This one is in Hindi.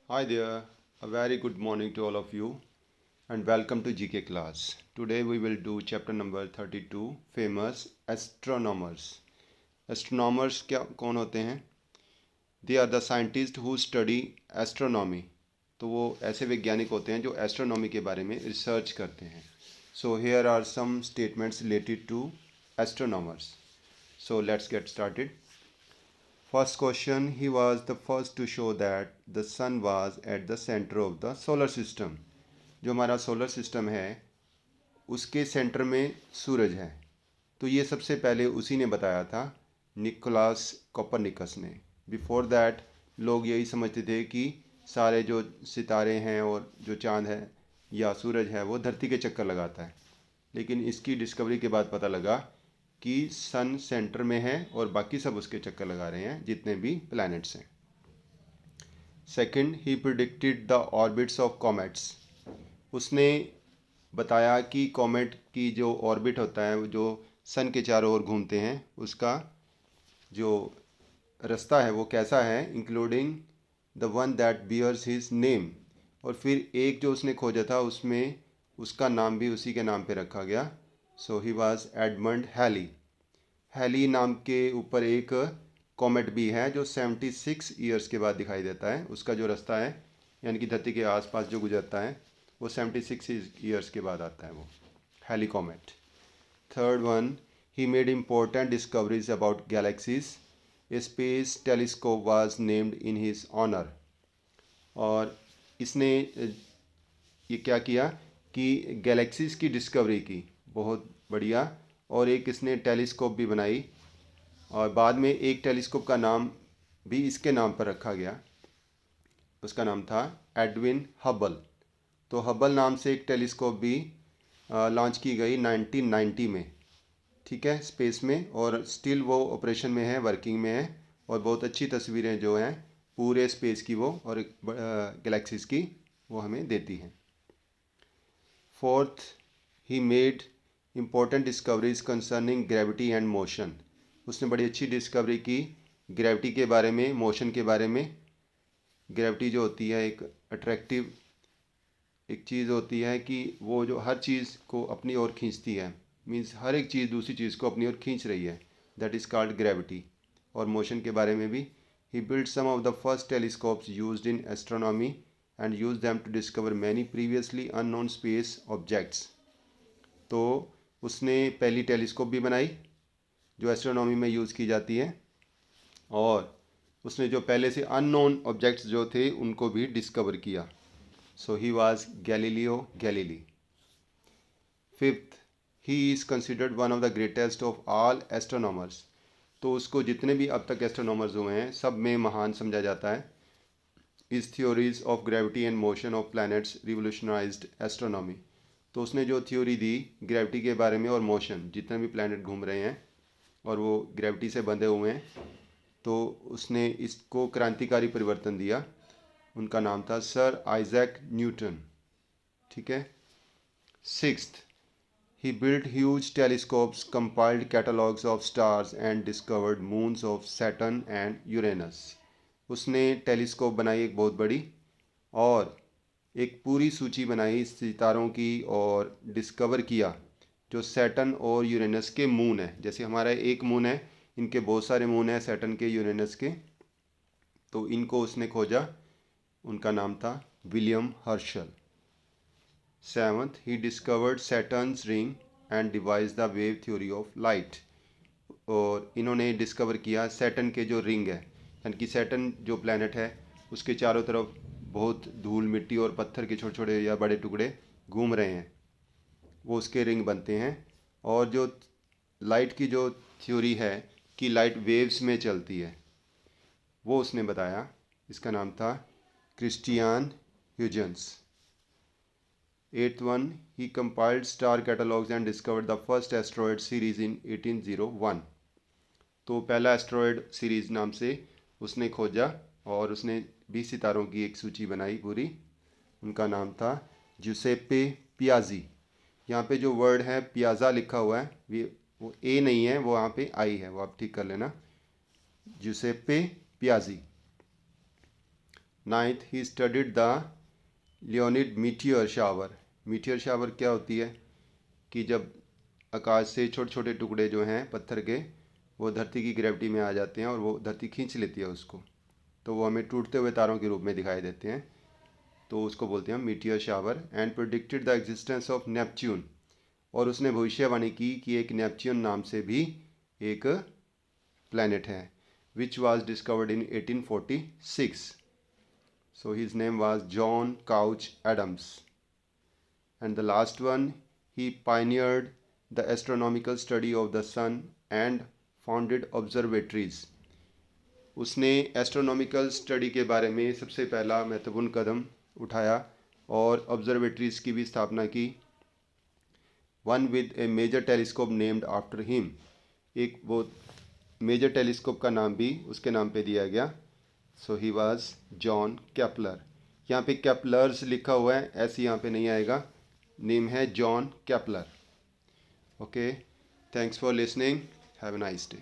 Hi there, a very good morning to all of you and welcome to GK class. Today we will do chapter number 32 famous astronomers. Astronomers क्या कौन होते हैं? They are the scientists who study astronomy. तो वो ऐसे वैज्ञानिक होते हैं जो एस्ट्रोनॉमी के बारे में रिसर्च करते हैं. So here are some statements related to astronomers. So let's get started. First question, he was the first to show that the sun was at the center of the solar system. जो हमारा सोलर सिस्टम है उसके सेंटर में सूरज है. तो ये सबसे पहले उसी ने बताया था, निकोलास कोपरनिकस ने. बिफोर दैट लोग यही समझते थे कि सारे जो सितारे हैं और जो चांद है या सूरज है वो धरती के चक्कर लगाता है. लेकिन इसकी डिस्कवरी के बाद पता लगा कि सन सेंटर में है और बाकी सब उसके चक्कर लगा रहे हैं जितने भी प्लैनेट्स हैं. Second, he predicted the orbits of comets. उसने बताया कि कॉमेट की जो ऑर्बिट होता है जो सन के चारों ओर घूमते हैं उसका जो रास्ता है वो कैसा है, including the one that bears his name. और फिर एक जो उसने खोजा था उसमें उसका नाम भी उसी के नाम पे रखा गया. So he was Edmund Halley. Halley नाम के ऊपर एक कॉमेट भी है जो 76 ईयर्स के बाद दिखाई देता है. उसका जो रास्ता है यानी कि धरती के आसपास जो गुजरता है वो 76 ईयर्स के बाद आता है वो Halley comet. Third one, he made important discoveries about galaxies. A space telescope was named in his honour. और इसने ये क्या किया कि गैलेक्सीज की डिस्कवरी की, बहुत बढ़िया. और एक इसने टेलीस्कोप भी बनाई और बाद में एक टेलीस्कोप का नाम भी इसके नाम पर रखा गया. उसका नाम था एडविन हबल. तो हबल नाम से एक टेलीस्कोप भी लॉन्च की गई 1990 में, ठीक है, स्पेस में. और स्टिल वो ऑपरेशन में है, वर्किंग में है और बहुत अच्छी तस्वीरें जो हैं पूरे स्पेस की वो और गैलेक्सीज की वो हमें देती हैं. Fourth, he made important discoveries concerning gravity and motion. उसने बड़ी अच्छी डिस्कवरी की ग्रेविटी के बारे में, मोशन के बारे में. ग्रेविटी जो होती है एक अट्रैक्टिव एक चीज़ होती है कि वो जो हर चीज़ को अपनी ओर खींचती है, मीन्स हर एक चीज़ दूसरी चीज़ को अपनी ओर खींच रही है, दैट इज़ कॉल्ड ग्रेविटी. और मोशन के बारे में भी, he build some of the first telescopes used in astronomy and use them to discover many previously unknown space objects. तो उसने पहली टेलीस्कोप भी बनाई जो एस्ट्रोनॉमी में यूज़ की जाती है और उसने जो पहले से अननोन ऑब्जेक्ट्स जो थे उनको भी डिस्कवर किया. So he was Galileo Galilei. Fifth, he is considered one of the greatest of all astronomers. तो उसको जितने भी अब तक एस्ट्रोनॉमर्स हुए हैं सब में महान समझा जाता है. His theories of gravity and motion of planets revolutionized astronomy. तो उसने जो थ्योरी दी ग्रेविटी के बारे में और मोशन, जितने भी प्लैनेट घूम रहे हैं और वो ग्रेविटी से बंधे हुए हैं, तो उसने इसको क्रांतिकारी परिवर्तन दिया. उनका नाम था सर आइजैक न्यूटन, ठीक है. Sixth, he built huge telescopes, compiled catalogues of stars and discovered moons of Saturn and Uranus. उसने टेलीस्कोप बनाई एक बहुत बड़ी और एक पूरी सूची बनाई सितारों की और डिस्कवर किया जो सैटर्न और यूरेनस के मून है. जैसे हमारा एक मून है, इनके बहुत सारे मून हैं सैटर्न के, यूरेनस के. तो इनको उसने खोजा. उनका नाम था William Herschel. Seventh, he discovered Saturn's ring and devise the wave theory of light. और इन्होंने डिस्कवर किया सैटर्न के जो रिंग है, यानी कि सैटर्न जो प्लैनेट है उसके चारों तरफ बहुत धूल मिट्टी और पत्थर के छोटे छोटे या बड़े टुकड़े घूम रहे हैं, वो उसके रिंग बनते हैं. और जो लाइट की जो थ्योरी है कि लाइट वेव्स में चलती है वो उसने बताया. इसका नाम था Christiaan Huygens. Eighth one, he compiled star catalogs and discovered the first asteroid series in 1801. तो पहला एस्ट्रॉयड सीरीज नाम से उसने खोजा और उसने 20 सितारों की एक सूची बनाई पूरी. उनका नाम था जुसेप्पे पियाजी. यहाँ पे जो वर्ड है पियाजा लिखा हुआ है वो ए नहीं है, वो वहाँ पे आई है, वो आप ठीक कर लेना. Giuseppe Piazzi. Ninth, he studied the Leonid meteor shower. Meteor shower क्या होती है कि जब आकाश से छोटे छोटे टुकड़े जो हैं पत्थर के वो धरती की ग्रेविटी में आ जाते हैं और वो धरती खींच लेती है उसको, तो वो हमें टूटते हुए तारों के रूप में दिखाई देते हैं, तो उसको बोलते हैं meteor shower. And predicted the existence of Neptune, और उसने भविष्यवाणी की कि एक नेपच्यून नाम से भी एक प्लैनेट है, which was discovered in 1846। So his name was John Couch Adams. And the last one, he pioneered the astronomical study of the sun and founded observatories। उसने एस्ट्रोनॉमिकल स्टडी के बारे में सबसे पहला महत्वपूर्ण कदम उठाया और ऑब्जर्वेटरीज की भी स्थापना की। One with a major telescope named after him, एक वो मेजर टेलीस्कोप का नाम भी उसके नाम पे दिया गया। So he was John Kepler. यहाँ पे केपलर्स लिखा हुआ है, ऐसे यहाँ पे नहीं आएगा, नेम है John Kepler. Okay, thanks for listening, have a nice day.